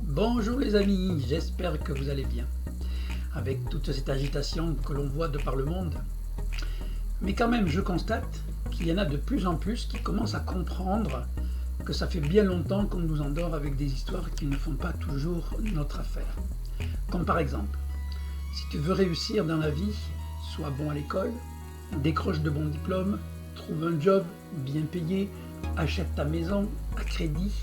Bonjour les amis, j'espère que vous allez bien, avec toute cette agitation que l'on voit de par le monde. Mais quand même, je constate qu'il y en a de plus en plus qui commencent à comprendre que ça fait bien longtemps qu'on nous endort avec des histoires qui ne font pas toujours notre affaire. Comme par exemple, si tu veux réussir dans la vie, sois bon à l'école, décroche de bons diplômes, trouve un job bien payé, achète ta maison à crédit,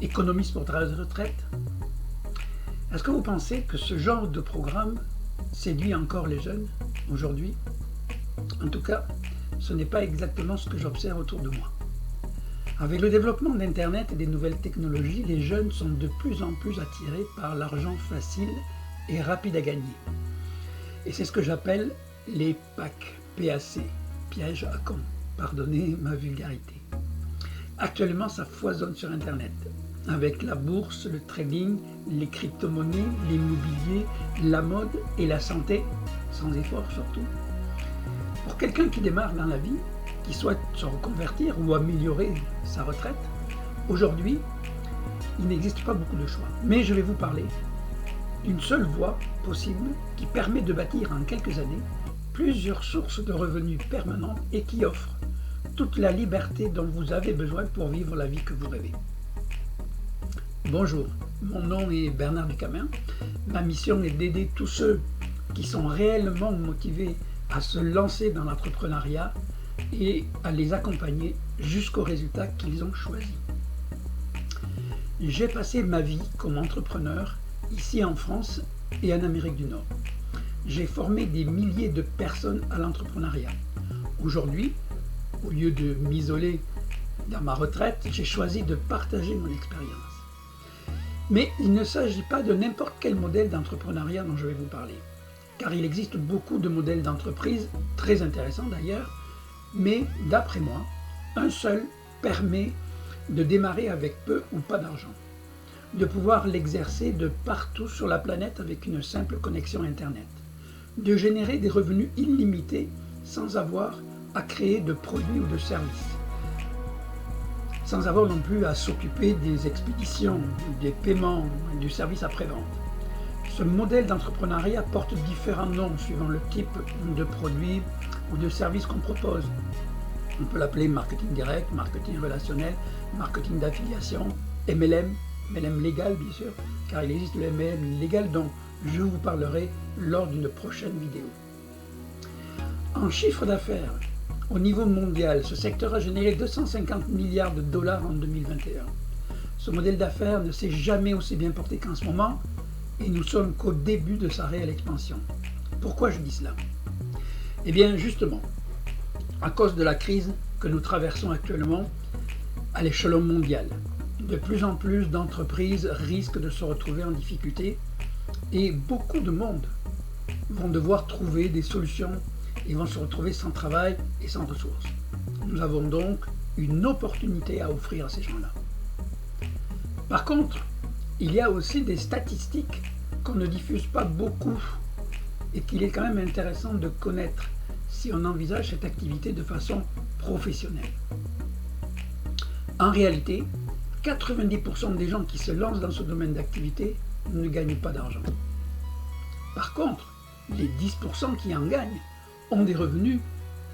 économise pour ta retraite. Est-ce que vous pensez que ce genre de programme séduit encore les jeunes aujourd'hui? En tout cas, ce n'est pas exactement ce que j'observe autour de moi. Avec le développement d'Internet et des nouvelles technologies, les jeunes sont de plus en plus attirés par l'argent facile et rapide à gagner. Et c'est ce que j'appelle les PAC, PAC, pièges à con. Pardonnez ma vulgarité. Actuellement, ça foisonne sur Internet, avec la bourse, le trading, les crypto-monnaies, l'immobilier, la mode et la santé, sans effort surtout. Pour quelqu'un qui démarre dans la vie, qui souhaite se reconvertir ou améliorer sa retraite, aujourd'hui, il n'existe pas beaucoup de choix. Mais je vais vous parler d'une seule voie possible qui permet de bâtir en quelques années plusieurs sources de revenus permanentes et qui offre toute la liberté dont vous avez besoin pour vivre la vie que vous rêvez. Bonjour, mon nom est Bernard Ducamin. Ma mission est d'aider tous ceux qui sont réellement motivés à se lancer dans l'entrepreneuriat et à les accompagner jusqu'au résultat qu'ils ont choisi. J'ai passé ma vie comme entrepreneur ici en France et en Amérique du Nord. J'ai formé des milliers de personnes à l'entrepreneuriat. Aujourd'hui, au lieu de m'isoler dans ma retraite, j'ai choisi de partager mon expérience. Mais il ne s'agit pas de n'importe quel modèle d'entrepreneuriat dont je vais vous parler, car il existe beaucoup de modèles d'entreprise, très intéressants d'ailleurs, mais d'après moi, un seul permet de démarrer avec peu ou pas d'argent, de pouvoir l'exercer de partout sur la planète avec une simple connexion Internet, de générer des revenus illimités sans avoir à créer de produits ou de services, sans avoir non plus à s'occuper des expéditions, des paiements, du service après-vente. Ce modèle d'entrepreneuriat porte différents noms suivant le type de produit ou de service qu'on propose. On peut l'appeler marketing direct, marketing relationnel, marketing d'affiliation, MLM légal bien sûr, car il existe le MLM légal dont je vous parlerai lors d'une prochaine vidéo. En chiffre d'affaires, au niveau mondial, ce secteur a généré 250 milliards de dollars en 2021. Ce modèle d'affaires ne s'est jamais aussi bien porté qu'en ce moment et nous sommes qu'au début de sa réelle expansion. Pourquoi je dis cela? Eh bien justement, à cause de la crise que nous traversons actuellement à l'échelon mondial. De plus en plus d'entreprises risquent de se retrouver en difficulté et beaucoup de monde vont devoir trouver des solutions et vont se retrouver sans travail et sans ressources. Nous avons donc une opportunité à offrir à ces gens-là. Par contre, il y a aussi des statistiques qu'on ne diffuse pas beaucoup et qu'il est quand même intéressant de connaître si on envisage cette activité de façon professionnelle. En réalité, 90% des gens qui se lancent dans ce domaine d'activité ne gagnent pas d'argent. Par contre, les 10% qui en gagnent ont des revenus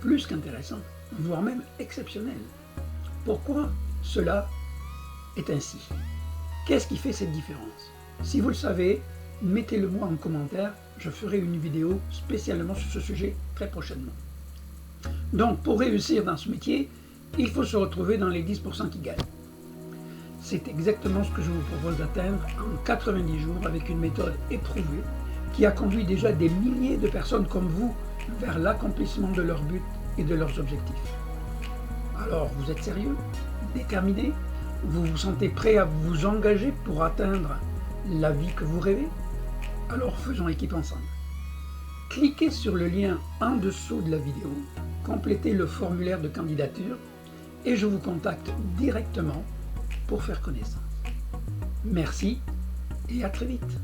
plus qu'intéressants, voire même exceptionnels. Pourquoi cela est ainsi? Qu'est-ce qui fait cette différence? Si vous le savez, mettez-le moi en commentaire, je ferai une vidéo spécialement sur ce sujet très prochainement. Donc pour réussir dans ce métier, il faut se retrouver dans les 10% qui gagnent. C'est exactement ce que je vous propose d'atteindre en 90 jours avec une méthode éprouvée qui a conduit déjà des milliers de personnes comme vous vers l'accomplissement de leurs buts et de leurs objectifs. Alors, vous êtes sérieux? Déterminé? Vous vous sentez prêt à vous engager pour atteindre la vie que vous rêvez? Alors faisons équipe ensemble. Cliquez sur le lien en dessous de la vidéo, complétez le formulaire de candidature et je vous contacte directement pour faire connaissance. Merci et à très vite.